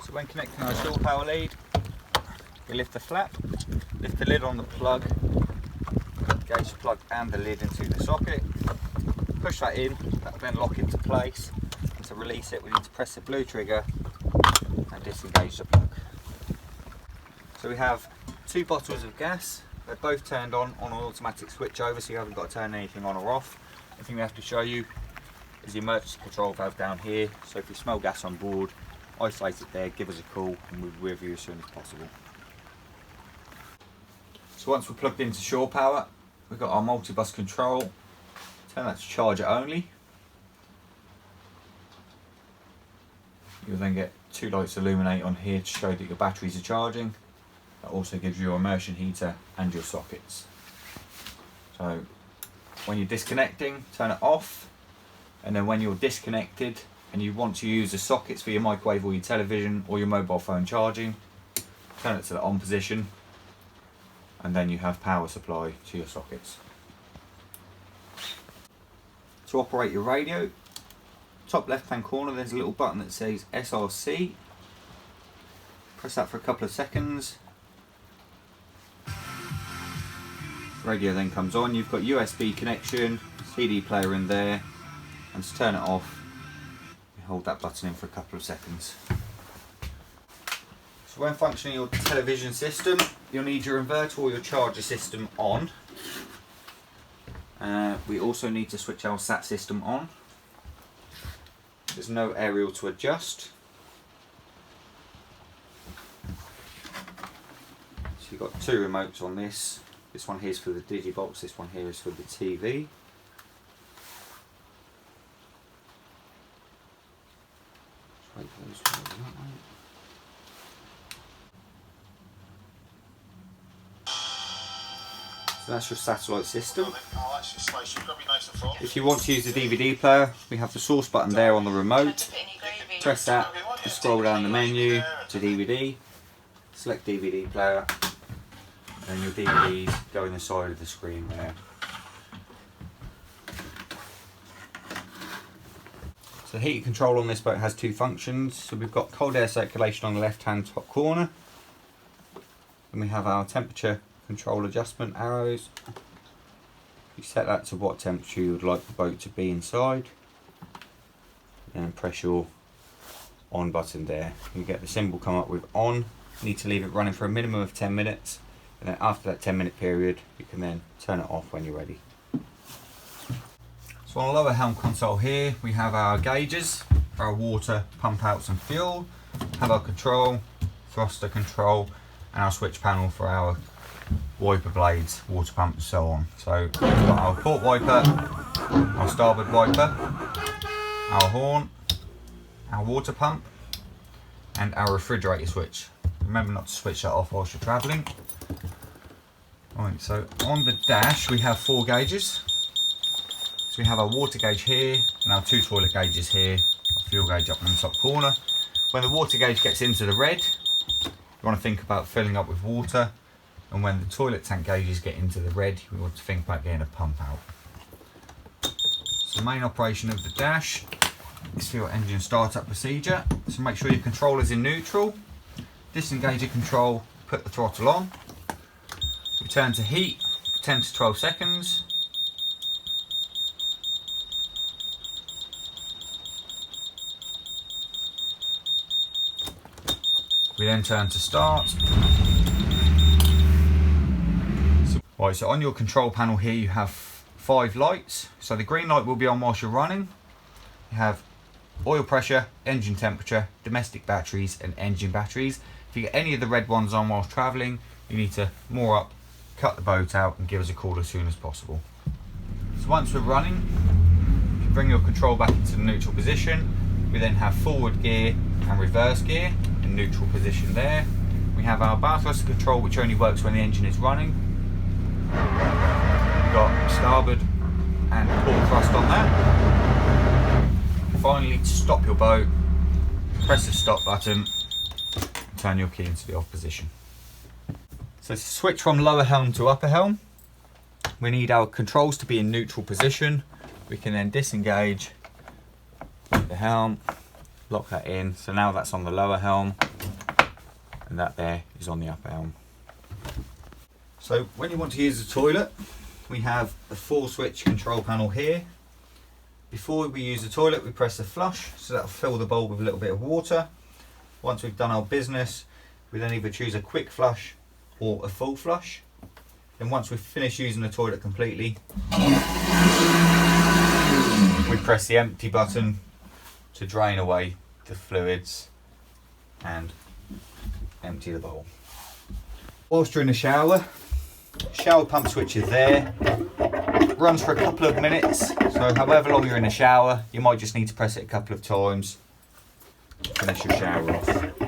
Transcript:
So when connecting our shore power lead, we lift the flap, lift the lid on the plug, engage the plug and the lid into the socket, push that in, that will then lock into place, and to release it we need to press the blue trigger and disengage the plug. So we have 2 bottles of gas, they're both turned on an automatic switch over, so you haven't got to turn anything on or off. The thing we have to show you is the emergency control valve down here, so if you smell gas on board, isolate it there, give us a call and we'll be with you as soon as possible. So once we're plugged into shore power, we've got our multi-bus control, turn that to charger only. You'll then get 2 lights illuminate on here to show that your batteries are charging. That also gives you your immersion heater and your sockets. So when you're disconnecting, turn it off, and then when you're disconnected and you want to use the sockets for your microwave or your television or your mobile phone charging, turn it to the on position, and then you have power supply to your sockets. To operate your radio, top left hand corner there's a little button that says SRC. Press that for a couple of seconds. Radio then comes on, you've got USB connection, CD player in there, and to turn it off you hold that button in for a couple of seconds. So when functioning your television system, you'll need your inverter or your charger system on. We also need to switch our SAT system on. There's no aerial to adjust. So you've got 2 remotes on this. This one here is for the digibox, this one here is for the TV. Just wait for those to open up, mate. So that's your satellite system. If you want to use the DVD player, we have the source button there on the remote. Press that and scroll down the menu to DVD. Select DVD player, and your DVDs go in the side of the screen there. So the heating control on this boat has 2 functions. So we've got cold air circulation on the left hand top corner. Then we have our temperature control adjustment arrows. You set that to what temperature you would like the boat to be inside. And press your on button there. You get the symbol come up with on. You need to leave it running for a minimum of 10 minutes. And then after that 10-minute period, you can then turn it off when you're ready. So on the lower helm console here, we have our gauges for our water, pump outs and fuel. Have our control, thruster control, and our switch panel for our wiper blades, water pump and so on. So we've got our port wiper, our starboard wiper, our horn, our water pump, and our refrigerator switch. Remember not to switch that off whilst you're travelling. Right, so on the dash we have 4 gauges. So we have our water gauge here and our 2 toilet gauges here, our fuel gauge up in the top corner. When the water gauge gets into the red, you want to think about filling up with water, and when the toilet tank gauges get into the red, you want to think about getting a pump out. So the main operation of the dash is for your engine startup procedure. So make sure your control is in neutral. Disengage your control, put the throttle on. Return to heat for 10 to 12 seconds. We then turn to start. So on your control panel here you have 5 lights. So the green light will be on whilst you're running. You have oil pressure, engine temperature, domestic batteries and engine batteries. If you get any of the red ones on whilst travelling, you need to moor up, cut the boat out and give us a call as soon as possible. So once we're running, you bring your control back into the neutral position. We then have forward gear and reverse gear in neutral position there. We have our bow thruster control, which only works when the engine is running. We've got starboard and port thrust on that. Finally, to stop your boat, press the stop button, turn your key into the off position. So to switch from lower helm to upper helm, we need our controls to be in neutral position. We can then disengage the helm lock that in. So now that's on the lower helm, and that there is on the upper helm. So when you want to use the toilet, we have a 4-switch control panel here. Before we use the toilet, we press the flush, so that'll fill the bowl with a little bit of water. Once we've done our business, we then either choose a quick flush or a full flush. Then once we've finished using the toilet completely, we press the empty button to drain away the fluids and empty the bowl. Whilst you're in the shower pump switch is there. Runs for a couple of minutes, so however long you're in the shower, you might just need to press it a couple of times to finish your shower off.